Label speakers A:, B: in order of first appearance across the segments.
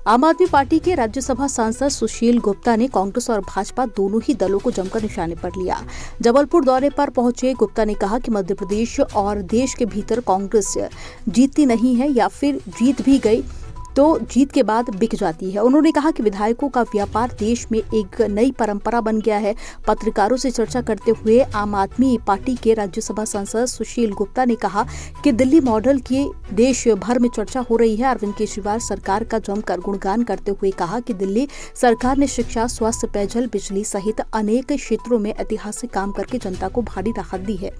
A: आम आदमी पार्टी के राज्यसभा सांसद सुशील गुप्ता ने कांग्रेस और भाजपा दोनों ही दलों को जमकर निशाने पर लिया। जबलपुर दौरे पर पहुंचे गुप्ता ने कहा कि मध्य प्रदेश और देश के भीतर कांग्रेस जीतती नहीं है या फिर जीत भी गई तो जीत के बाद बिक जाती है। उन्होंने कहा कि विधायकों का व्यापार देश में एक नई परंपरा बन गया है। पत्रकारों से चर्चा करते हुए आम आदमी पार्टी के राज्यसभा सांसद सुशील गुप्ता ने कहा कि दिल्ली मॉडल की देश भर में चर्चा हो रही है। अरविंद केजरीवाल सरकार का जमकर गुणगान करते हुए कहा कि दिल्ली सरकार ने शिक्षा, स्वास्थ्य, पेयजल, बिजली सहित अनेक क्षेत्रों में ऐतिहासिक काम करके जनता को भारी राहत दी है।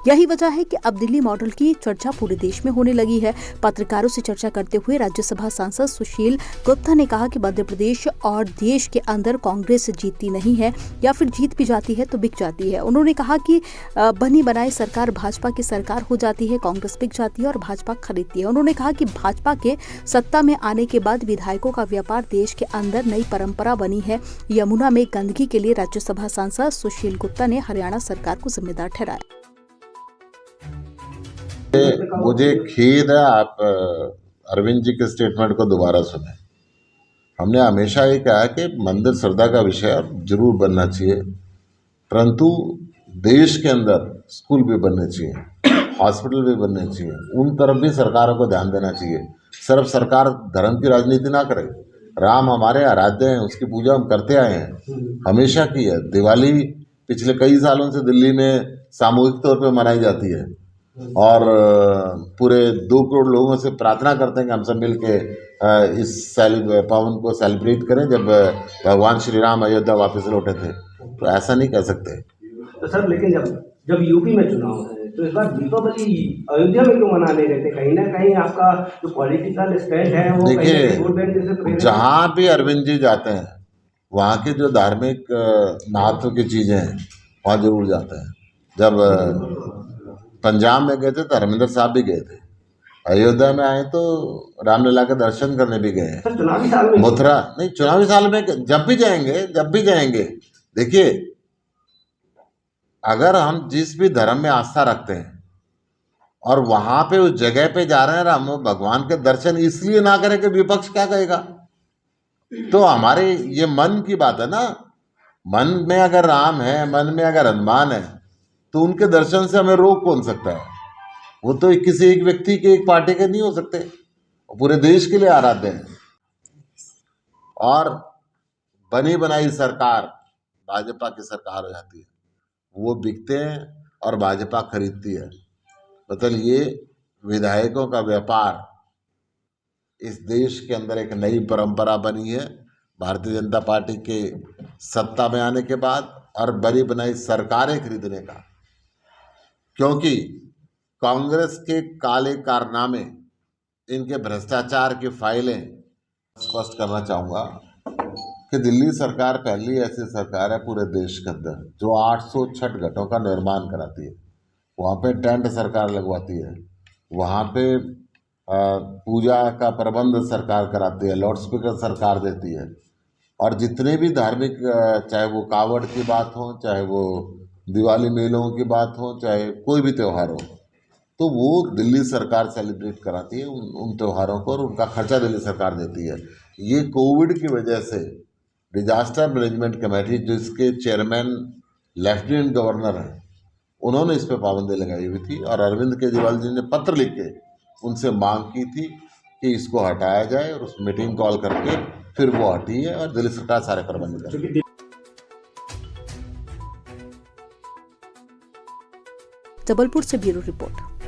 A: यही वजह है कि अब दिल्ली मॉडल की चर्चा पूरे देश में होने लगी है। पत्रकारों से चर्चा करते हुए राज्यसभा सांसद सुशील गुप्ता ने कहा कि मध्य प्रदेश और देश के अंदर कांग्रेस जीतती नहीं है या फिर जीत भी जाती है तो बिक जाती है। उन्होंने कहा कि बनी बनाई सरकार भाजपा की सरकार हो जाती है, कांग्रेस बिक जाती है और भाजपा खरीदती है। उन्होंने कहा कि भाजपा के सत्ता में आने के बाद विधायकों का व्यापार देश के अंदर नई परंपरा बनी है। यमुना में गंदगी के लिए राज्यसभा सांसद सुशील गुप्ता ने हरियाणा सरकार को जिम्मेदार ठहराया।
B: मुझे खेद है आप अरविंद जी के स्टेटमेंट को दोबारा सुने। हमने हमेशा ये कहा कि मंदिर श्रद्धा का विषय जरूर बनना चाहिए, परंतु देश के अंदर स्कूल भी बनने चाहिए, हॉस्पिटल भी बनने चाहिए, उन तरफ भी सरकारों को ध्यान देना चाहिए। सिर्फ सरकार धर्म की राजनीति ना करे। राम हमारे आराध्य हैं, उसकी पूजा हम करते आए हैं, हमेशा की है। दिवाली पिछले कई सालों से दिल्ली में सामूहिक तौर पे मनाई जाती है और पूरे 2 करोड़ लोगों से प्रार्थना करते हैं कि हम सब मिल के इस पावन को सेलिब्रेट करें जब भगवान श्री राम अयोध्या वापस लौटे थे। तो ऐसा नहीं कह सकते।
C: तो सर लेकिन जब यूपी में चुनाव है तो इस बार दीपावली अयोध्या में क्यों मनाने गए थे? कहीं ना कहीं आपका जो पॉलिटिकल स्टैंड है वो
B: देखिए, जहाँ भी अरविंद जी जाते हैं वहाँ के जो धार्मिक महत्व की चीज़ें हैं वहाँ जरूर जाते हैं। जब पंजाब में गए थे तो हरमिंदर साहब भी गए थे, अयोध्या में आए तो रामलला के दर्शन करने भी गए हैं।
C: चुनावी साल में
B: मथुरा नहीं, चुनावी साल में जब भी जाएंगे। देखिए, अगर हम जिस भी धर्म में आस्था रखते हैं और वहां पे उस जगह पे जा रहे हैं राम भगवान के दर्शन इसलिए ना करें कि विपक्ष क्या कहेगा। तो हमारे ये मन की बात है ना, मन में अगर राम है, मन में अगर हनुमान है तो उनके दर्शन से हमें रोक कौन सकता है? वो तो किसी एक व्यक्ति के, एक पार्टी के नहीं हो सकते, पूरे देश के लिए आराध्य हैं। और बनी बनाई सरकार भाजपा की सरकार हो जाती है, वो बिकते हैं और भाजपा खरीदती है। मतलब ये विधायकों का व्यापार इस देश के अंदर एक नई परंपरा बनी है भारतीय जनता पार्टी के सत्ता में आने के बाद और बनी बनाई सरकारें खरीदने का। क्योंकि कांग्रेस के काले कारनामे, इनके भ्रष्टाचार की फाइलें स्पष्ट करना चाहूँगा कि दिल्ली सरकार पहली ऐसी सरकार है पूरे देश के अंदर जो 800 छठ घाटों का निर्माण कराती है। वहाँ पे टेंट सरकार लगवाती है, वहाँ पे पूजा का प्रबंध सरकार कराती है, लाउड स्पीकर सरकार देती है। और जितने भी धार्मिक, चाहे वो कावड़ की बात हो, चाहे वो दिवाली मेलों की बात हो, चाहे कोई भी त्यौहार हो, तो वो दिल्ली सरकार सेलिब्रेट कराती है उन त्योहारों को और उनका खर्चा दिल्ली सरकार देती है। ये कोविड की वजह से डिजास्टर मैनेजमेंट कमेटी जिसके चेयरमैन लेफ्टिनेंट गवर्नर हैं, उन्होंने इस पर पाबंदी लगाई हुई थी और अरविंद केजरीवाल जी ने पत्र लिख के उनसे मांग की थी कि इसको हटाया जाए और उस मीटिंग कॉल करके फिर वो हटी है और दिल्ली सरकार सारे प्रबंध कर।
A: जबलपुर से ब्यूरो रिपोर्ट।